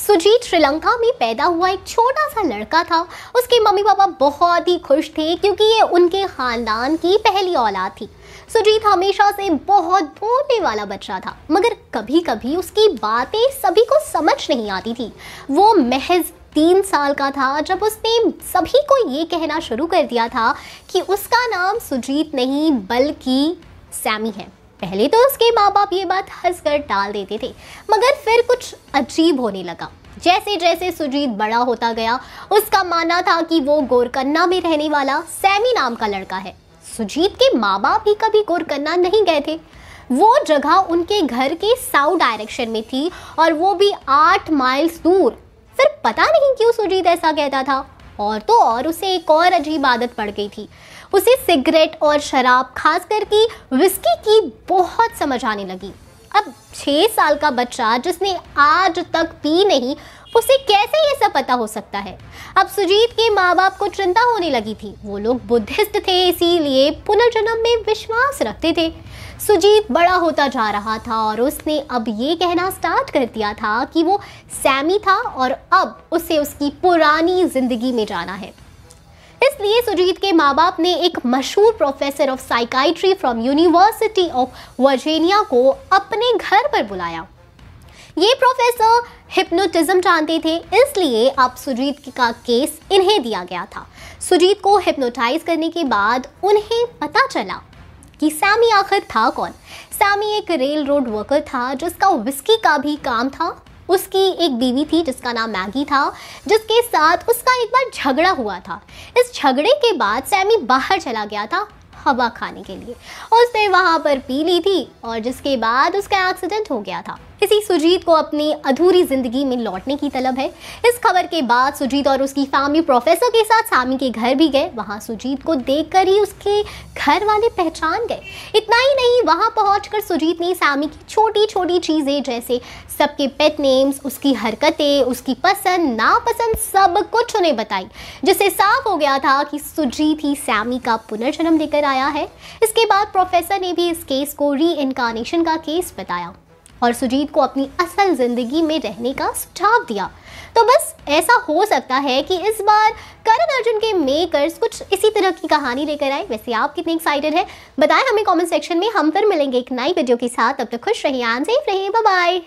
सुजीत श्रीलंका में पैदा हुआ एक छोटा सा लड़का था। उसके मम्मी पापा बहुत ही खुश थे क्योंकि ये उनके खानदान की पहली औलाद थी। सुजीत हमेशा से बहुत बोलने वाला बच्चा था, मगर कभी कभी उसकी बातें सभी को समझ नहीं आती थी। वो महज 3 साल का था जब उसने सभी को ये कहना शुरू कर दिया था कि उसका नाम सुजीत नहीं बल्कि सैमी है। पहले तो उसके माँ बाप ये बात हंसकर टाल देते थे, मगर फिर कुछ अजीब होने लगा। जैसे जैसे सुजीत बड़ा होता गया, उसका मानना था कि वो गोरकन्ना में रहने वाला सैमी नाम का लड़का है। सुजीत के माँ बाप भी कभी गोरकन्ना नहीं गए थे। वो जगह उनके घर के साउथ डायरेक्शन में थी और वो भी 8 माइल्स दूर। फिर पता नहीं क्यों सुजीत ऐसा कहता था। और तो और उसे एक और अजीब आदत पड़ गई थी। उसे सिगरेट और शराब, खास करके विस्की की बहुत समझ आने लगी। अब 6 साल का बच्चा जिसने आज तक पी नहीं, उसे कैसे ये सब पता हो सकता है। अब सुजीत के माँ बाप को चिंता होने लगी थी। वो लोग बुद्धिस्ट थे, इसीलिए पुनर्जन्म में विश्वास रखते थे। सुजीत बड़ा होता जा रहा था और उसने अब ये कहना स्टार्ट कर दिया था कि वो सैमी था और अब उसे उसकी पुरानी जिंदगी में जाना है। इसलिए सुजीत के माँ बाप ने एक मशहूर professor of psychiatry from university of Virginia को अपने घर पर बुलाया। ये प्रोफेसर हिप्नोटिज्म जानते थे, इसलिए अब सुजीत का केस इन्हें दिया गया था। सुजीत को हिप्नोटाइज करने के बाद उन्हें पता चला कि सैमी आखिर था कौन। सैमी एक रेल रोड वर्कर था जिसका विस्की का भी काम था। उसकी एक बीवी थी जिसका नाम मैगी था, जिसके साथ उसका एक बार झगड़ा हुआ था। इस झगड़े के बाद सैमी बाहर चला गया था हवा खाने के लिए। उसने वहां पर पी ली थी और जिसके बाद उसका एक्सीडेंट हो गया था। इसी सुजीत को अपनी अधूरी जिंदगी में लौटने की तलब है। इस खबर के बाद सुजीत और उसकी फैमिली प्रोफेसर के साथ सैमी के घर भी गए। वहां सुजीत को देखकर ही उसके घर वाले पहचान गए। इतना ही नहीं, वहां पहुंचकर सुजीत ने सैमी की छोटी छोटी चीजें जैसे सबके पेट नेम्स, उसकी हरकतें, उसकी पसंद नापसंद सब कुछ उन्हें बताई, जिससे साफ हो गया था कि सुजीत ही सैमी का पुनर्जन्म लेकर आया है। इसके बाद प्रोफेसर ने भी इस केस को री इनकारनेशन का केस बताया और सुजीत को अपनी असल जिंदगी में रहने का सुझाव दिया। तो बस ऐसा हो सकता है कि इस बार करण अर्जुन के मेकर्स कुछ इसी तरह की कहानी लेकर आए। वैसे आप कितने एक्साइटेड हैं बताएं हमें कमेंट सेक्शन में। हम फिर मिलेंगे एक नई वीडियो के साथ। तब तक खुश रहिए, सेफ रहिए, बाय बाय।